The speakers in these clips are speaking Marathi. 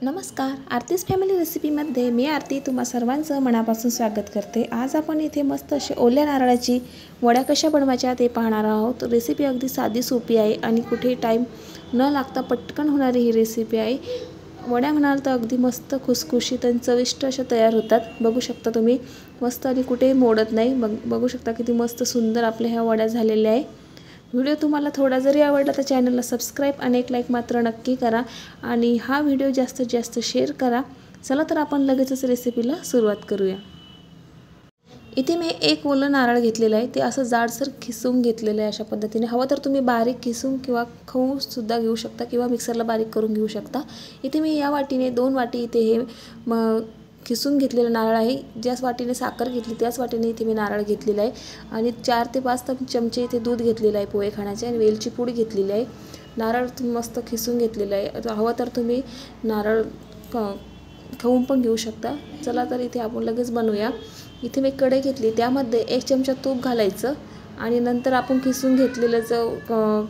नमस्कार, आरतीज फॅमिली रेसिपीमध्ये मी आरती तुम्हा सर्वांचं मनापासून स्वागत करते। आज आपण इथे मस्त असे ओल्या नारळाची वड्या कशा बनवायच्या ते पाहणार आहोत। रेसिपी अगदी साधी सोपी आहे आणि कुठे टाइम न लागता पटकन होणारी ही रेसिपी आहे। वड्या म्हणाल तर अगदी मस्त खुसखुशीत आणि चविष्ट अशा तयार होतात। बघू शकता तुम्ही मस्त आणि कुठेही मोडत नाही। बघू शकता किती मस्त सुंदर आपल्या ह्या वड्या झालेल्या आहे। व्हिडिओ तुम्हाला थोडा जरी आवडला तर चॅनलला सबस्क्राइब आणि एक लाईक मात्र नक्की करा आणि हा व्हिडिओ जास्तीत जास्त शेअर करा। चला तर आपण लगेचच रेसिपीला सुरुवात करूया। इथे मी एक ओलं नारळ घेतलेलं आहे, ते असं जाडसर खिसून घेतलेलं आहे। अशा पद्धतीने हवं तर तुम्ही बारीक खिसून किंवा खवून सुद्धा घेऊ शकता किंवा मिक्सरला बारीक करून घेऊ शकता। इथे मी या वाटीने 2 वाटी इथे हे खिसून घेतलेलं नारळ आहे। ज्याच वाटीने साखर घेतली त्याच वाटीने इथे मी नारळ घेतलेला आहे आणि 4 ते 5 चमचे इथे दूध घेतलेलं आहे पोहे खाण्याचे आणि वेलची पूड घेतलेली आहे। नारळ मस्त खिसून घेतलेलं आहे। हवं तर तुम्ही नारळ खवून पण घेऊ शकता। चला तर इथे आपण लगेच बनवूया। इथे मी कढई घेतली, त्यामध्ये 1 चमचा तूप घालायचं आणि नंतर आपण खिसून घेतलेला जो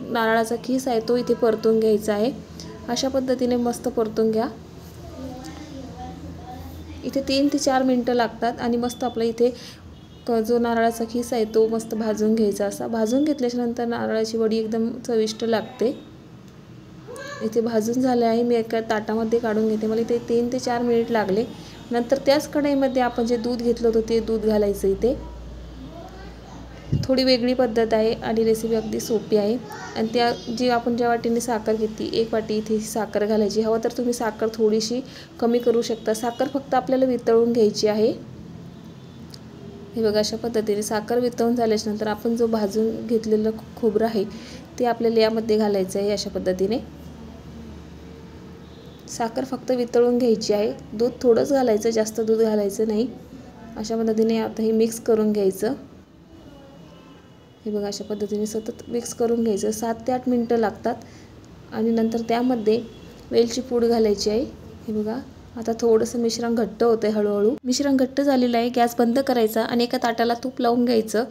नारळाचा खीस आहे तो इथे परतून घ्यायचा आहे। अशा पद्धतीने मस्त परतून घ्या। इथे 3 ते 4 मिनिटं लागतात आणि मस्त आपला इथे जो नारळाचा खीस आहे तो मस्त भाजून घ्यायचा। असा भाजून घेतल्याच्या नंतर नारळाची वडी एकदम चविष्ट लागते। इथे भाजून झाले आहे, मी एका ताटामध्ये काढून घेते। मला इथे 3 ते 4 मिनिट लागले। नंतर त्याच कढईमध्ये आपण जे दूध घेतलं होतं ते दूध घालायचं। इथे थोडी वेगळी पद्धत आहे आणि रेसिपी अगदी सोपी आहे। आणि त्या आपण ज्या वाटीने साखर घेतली 1 वाटी इथे साखर घालायची। हवं तर तुम्ही साखर थोडीशी कमी करू शकता। साखर फक्त आपल्याला वितळून घ्यायची आहे। हे बघा अशा पद्धतीने साखर वितळून झाल्याच्या नंतर आपण जो भाजून घेतलेलं खोबरं आहे ते आपल्याला यामध्ये घालायचं आहे। अशा पद्धतीने साखर फक्त वितळून घ्यायची आहे। दूध थोडंच घालायचं, जास्त दूध घालायचं नाही। अशा पद्धतीने आता हे मिक्स करून घ्यायचं। हे बघा अशा पद्धतीने सतत मिक्स करून घ्यायचं। 7 ते 8 मिनिटं लागतात आणि नंतर त्यामध्ये वेलची पूड घालायची आहे। हे बघा आता थोडंसं मिश्रण घट्ट होतंय हळूहळू। मिश्रण घट्ट झालेलं आहे। गॅस बंद करायचा आणि एका ताटाला तूप लावून घ्यायचं।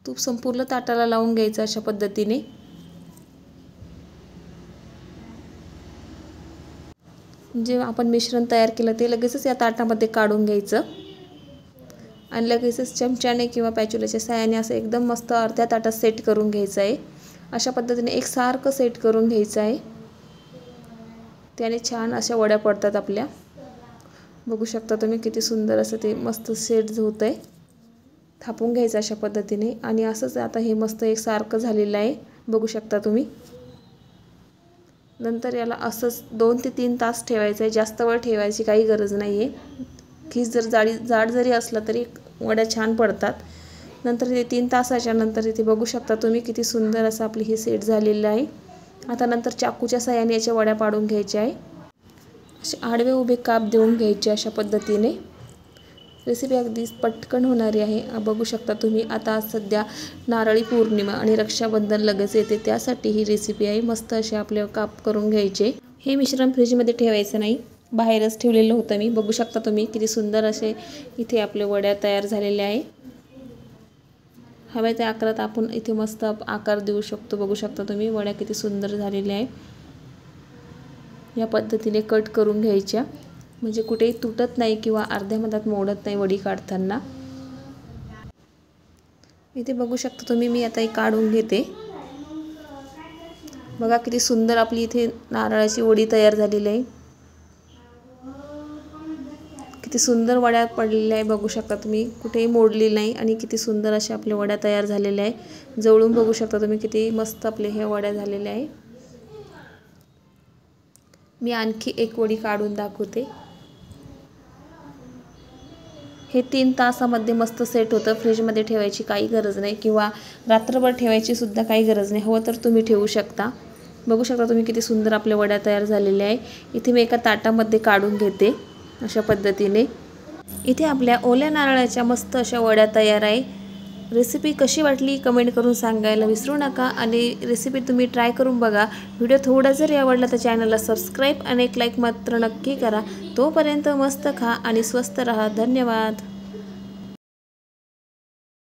तूप संपूर्ण ताटाला लावून घ्यायचं अशा पद्धतीने। जे आपण मिश्रण तयार केलं ते लगेचच या ताटामध्ये काढून घ्यायचं आणि लगेचच चमच्याने किंवा पॅच्युलाच्या साहाय्याने असं एकदम मस्त अर्ध्या ताटात सेट करून घ्यायचं आहे। अशा पद्धतीने एकसारखं सेट करून घ्यायचं आहे। त्याने छान अशा वड्या पडतात आपल्या। बघू शकता तुम्ही किती सुंदर असं ते मस्त सेट होतंय। थापून घ्यायचं अशा पद्धतीने आणि असंच आता हे मस्त एकसारखं झालेलं आहे। बघू शकता तुम्ही। नंतर याला असंच 2 ते 3 तास ठेवायचं आहे। जास्त वेळ ठेवायची काही गरज नाही आहे। खीस जर जाड जरी असला तरी वड्या छान पडतात। नंतर ते 3 तासाच्या नंतर इथे बघू शकता तुम्ही किती सुंदर असं आपली हे सेट झालेलं आहे। आता नंतर चाकूच्या साहाय्याने याच्या वड्या पाडून घ्यायच्या आहे। असे आडवे उभे काप देऊन घ्यायचे अशा पद्धतीने। रेसिपी अगदी पटकन होणारी आहे। बघू शकता तुम्ही। आता सध्या नारळी पौर्णिमा आणि रक्षाबंधन लगेच येते, त्यासाठी ही रेसिपी आहे। मस्त असे आपले काप करून घ्यायचे। हे मिश्रण फ्रीजमध्ये ठेवायचं नाही, बाहेरच ठेवलेलं होतं मी। बघू शकता तुम्ही किती सुंदर असे इथे आपले वड्या तयार झालेल्या आहे। हव्या त्या आकारात आपण इथे मस्त आकार देऊ शकतो। बघू शकता तुम्ही वड्या किती सुंदर झालेल्या आहे। या पद्धतीने कट करून घ्यायच्या म्हणजे कुठेही तुटत नाही किंवा अर्ध्या मधात मोडत नाही वडी काढताना। इथे बघू शकता तुम्ही, मी आता काढून घेते। बघा किती सुंदर आपली इथे नारळाची वडी तयार झालेली आहे। किती सुंदर वड्या पडलेल्या आहे। बघू शकता तुम्ही कुठेही मोडली नाही आणि किती सुंदर अशा आपल्या वड्या तयार झालेल्या आहे। जवळून बघू शकता तुम्ही किती मस्त आपले ह्या वड्या झालेल्या आहे। मी आणखी एक वडी काढून दाखवते। हे 3 तासामध्ये मस्त सेट होतं। फ्रीजमध्ये ठेवायची काही गरज नाही किंवा रात्रभर ठेवायची सुद्धा काही गरज नाही। हवं तर तुम्ही ठेवू शकता। बघू शकता तुम्ही किती सुंदर आपल्या वड्या तयार झालेल्या आहे। इथे मी एका ताटामध्ये काढून घेते अशा पद्धतीने। इथे आपल्या ओल्या नारळाच्या मस्त अशा वड्या तयार आहे। रेसिपी कशी वाटली कमेंट करून सांगायला विसरू नका आणि रेसिपी तुम्ही ट्राय करून बघा। व्हिडिओ थोडा जरी आवडला तर चॅनलला सबस्क्राइब आणि एक लाईक मात्र नक्की करा। तोपर्यंत मस्त खा आणि स्वस्त रहा। धन्यवाद।